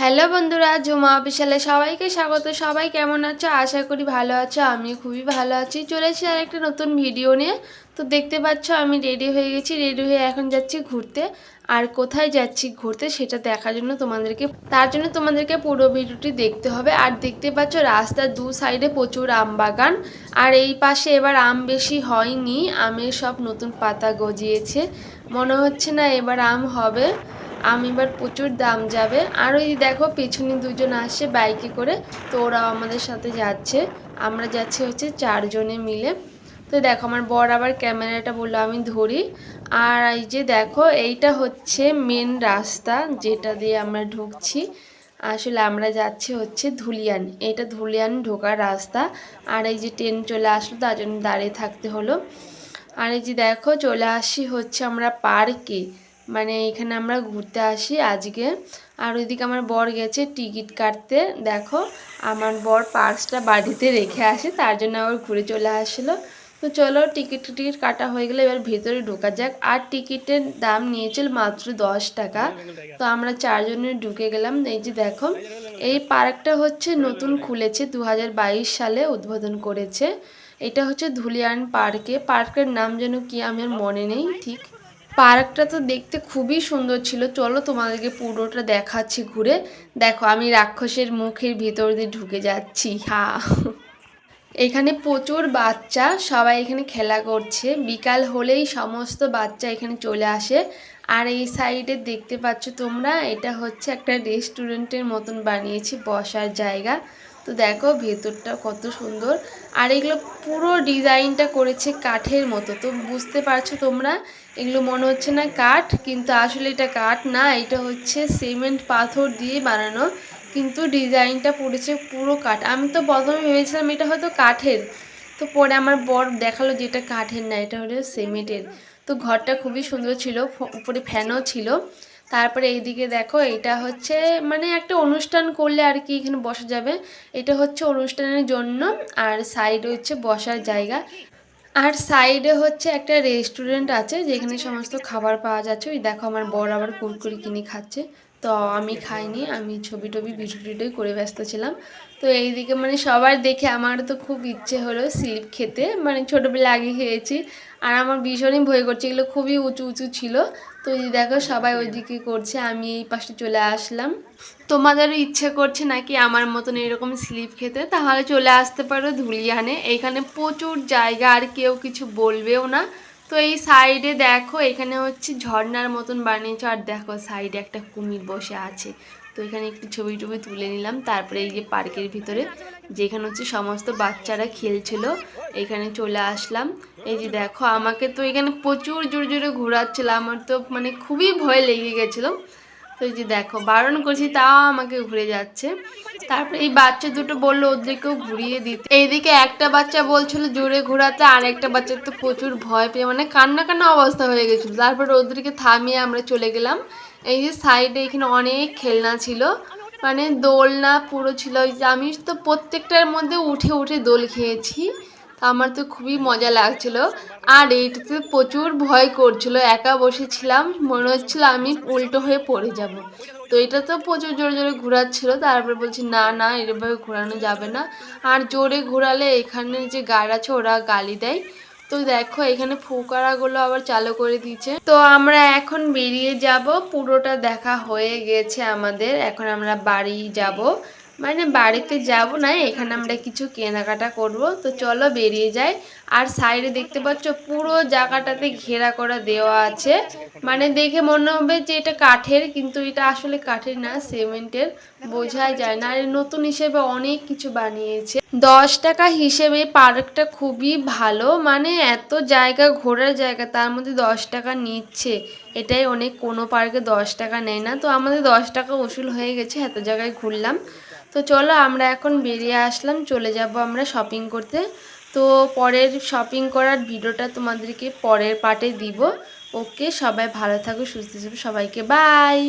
Hello বন্ধুরা, ঝুমা অফিসিয়ালে সবাইকে স্বাগত। সবাই কেমন আছো? আশা করি ভালো আছো। আমি খুবই ভালো আছি। চলে এসেছি আর একটা নতুন ভিডিও নিয়ে। তো দেখতে পাচ্ছ আমি রেডি হয়ে গেছি। রেডি হয়ে এখন যাচ্ছি ঘুরতে। আর কোথায় যাচ্ছি ঘুরতে সেটা দেখার জন্য তোমাদেরকে পুরো ভিডিওটি দেখতে হবে। আর দেখতে পাচ্ছ রাস্তার দু সাইডে প্রচুর আম বাগান। আর এই পাশে এবার আম বেশি হয়নি, আমের সব নতুন পাতা গজিয়েছে। মনে হচ্ছে না এবার আম হবে। আম এবার প্রচুর দাম যাবে। আর ওই দেখো পেছনে দুজন আসছে বাইকে করে, তো ওরাও আমাদের সাথে যাচ্ছে। আমরা যাচ্ছি হচ্ছে 4 জনে মিলে। তো দেখো আমার বর আবার ক্যামেরাটা বললো আমি ধরি। আর এই যে দেখো এইটা হচ্ছে মেন রাস্তা যেটা দিয়ে আমরা ঢুকছি। আসলে আমরা যাচ্ছি হচ্ছে ধুলিয়ান, এটা ধুলিয়ান ঢোকার রাস্তা। আর এই যে ট্রেন চলে আসলো, তার জন্য দাঁড়িয়ে থাকতে হলো। আর এই যে দেখো চলে আসি হচ্ছে আমরা পার্কে, মানে এখানে আমরা ঘুরতে আসি আজকে। আর ওইদিকে আমার বর গেছে টিকিট কাটতে। দেখো আমার বর পার্সটা বাড়িতে রেখে আসে, তার জন্য আবার ঘুরে চলে আসলো। তো চলো টিকিট কাটা হয়ে গেলে এবার ভেতরে ঢোকা যাক। আর টিকিটের দাম নিয়েছিল মাত্র 10 টাকা। তো আমরা 4 জনে ঢুকে গেলাম। এই যে দেখো এই পার্কটা হচ্ছে নতুন খুলেছে, 2022 সালে উদ্বোধন করেছে। এটা হচ্ছে ধুলিয়ান পার্কের নাম যেন কি আমার মনে নেই ঠিক। পার্কটা তো দেখতে খুবই সুন্দর ছিল। চলো তোমাদেরকে পুরোটা দেখাচ্ছি ঘুরে। দেখো আমি রাক্ষসের মুখের ভিতর দিয়ে ঢুকে যাচ্ছি। হ্যাঁ, এখানে প্রচুর বাচ্চা, সবাই এখানে খেলা করছে। বিকাল হলেই সমস্ত বাচ্চা এখানে চলে আসে। আর এই সাইডে দেখতে পাচ্ছ তোমরা, এটা হচ্ছে একটা রেস্টুরেন্টের মতন বানিয়েছি, বসার জায়গা। তো দেখো ভেতরটা কত সুন্দর। আর এগুলো পুরো ডিজাইনটা করেছে কাঠের মতো। তো বুঝতে পারছো তোমরা, এগুলো মনে হচ্ছে না কাঠ, কিন্তু আসলে এটা কাঠ না, এটা হচ্ছে সিমেন্ট পাথর দিয়ে বানানো। কিন্তু ডিজাইনটা পড়েছে পুরো কাঠ। আমি তো প্রথমে ভেবেছিলাম এটা হয়তো কাঠের, তো পরে আমার বর দেখালো যে এটা কাঠের না, এটা হলো সিমেন্টের। তো ঘরটা খুবই সুন্দর ছিল, উপরে ফ্যানও ছিল। তারপরে এইদিকে দেখো এটা হচ্ছে মানে একটা অনুষ্ঠান করলে আর কি এখানে বসা যাবে, এটা হচ্ছে অনুষ্ঠানের জন্য। আর সাইডে হচ্ছে বসার জায়গা। আর সাইডে হচ্ছে একটা রেস্টুরেন্ট আছে যেখানে সমস্ত খাবার পাওয়া যাচ্ছে। ওই দেখো আমার বর আবার কুরকুরি কিনে খাচ্ছে। তো আমি খাইনি, আমি ছবি টবি ভিডিও টিডিও করে ব্যস্ত ছিলাম। তো এইদিকে মানে সবার দেখে আমার তো খুব ইচ্ছে হলো স্লিপ খেতে, মানে ছোটোবেলা আগে খেয়েছি। আর আমার ভীষণই ভয় করছে, এগুলো খুবই উঁচু উঁচু ছিল। তো এই দেখো সবাই ওইদিকে করছে, আমি এই পাশে চলে আসলাম। তোমাদেরও ইচ্ছে করছে নাকি আমার মতন এরকম স্লিপ খেতে? তাহলে চলে আসতে পারো ধুলিয়ানে, এইখানে প্রচুর জায়গা আর কেউ কিছু বলবেও না। তো এই সাইডে দেখো এখানে হচ্ছে ঝর্ণার মতন বানিয়েছে। আর দেখো সাইডে একটা কুমির বসে আছে। তো এখানে একটু ছবি টবি তুলে নিলাম। তারপরে এই যে পার্কের ভিতরে যেখানে হচ্ছে সমস্ত বাচ্চারা খেলছিল, এখানে চলে আসলাম। এই যে দেখো আমাকে তো এখানে প্রচুর জোরে জোরে ঘোরাচ্ছিল, আমার তো মানে খুবই ভয় লেগে গেছিলো। তো এই যে দেখো বারণ করছি তাও আমাকে ঘুরে যাচ্ছে। তারপরে এই বাচ্চা দুটো বললো ওদেরকেও ঘুরিয়ে দিতে। এইদিকে একটা বাচ্চা বলছিল জোরে ঘোরাতে, আর একটা বাচ্চার তো প্রচুর ভয় পেয়ে মানে কান্না কান্না অবস্থা হয়ে গেছিলো। তারপরে ওদেরকে থামিয়ে আমরা চলে গেলাম। এই যে সাইডে এখানে অনেক খেলনা ছিল, মানে দোলনা পুরো ছিল। ওই যে আমি তো প্রত্যেকটার মধ্যে উঠে উঠে দোল খেয়েছি। তো আমার তো খুবই মজা লাগছিল। আর এইটাতে প্রচুর ভয় করছিল, একা বসেছিলাম, মনে হচ্ছিল আমি উল্টো হয়ে পড়ে যাব। তো এটা তো প্রচুর জোরে জোরে ঘোরাচ্ছিল। তারপরে বলছি না না এরভাবে ঘোরানো যাবে না, আর জোরে ঘোরালে এখানে যে গার্ড আছে ওরা গালি দেয়। তো দেখো এখানে ফুকারাগুলো আবার চালু করে দিয়েছে। তো আমরা এখন বেরিয়ে যাব, পুরোটা দেখা হয়ে গেছে আমাদের। এখন আমরা বাড়ি যাব, মানে বাড়িতে যাব না, এখানে আমরা কিছু কেনাকাটা করব। তো চলো বেরিয়ে যাই। আর সাইডে দেখতে পাচ্ছ পুরো জায়গাটাতে ঘেরা করা দেওয়া আছে, মানে দেখে মনে হবে যে এটা কাঠের, কিন্তু এটা আসলে কাঠের না, সিমেন্টের। বোঝাই যায় না। আর নতুন হিসেবে অনেক কিছু বানিয়েছে। 10 টাকা হিসেবে পার্কটা খুবই ভালো, মানে এত জায়গা ঘোরার জায়গা তার মধ্যে 10 টাকা নিচ্ছে, এটাই অনেক। কোনো পার্কে 10 টাকা নেয় না। তো আমাদের 10 টাকা উসুল হয়ে গেছে, এত জায়গায় ঘুরলাম। তো চলো আমরা এখন বেরিয়ে আসলাম, চলে যাব আমরা শপিং করতে। তো পরের শপিং করার ভিডিওটা তোমাদেরকে পরের পার্টে দিব। ওকে, সবাই ভালো থাকো, সুস্থ থাকো, সবাইকে বাই।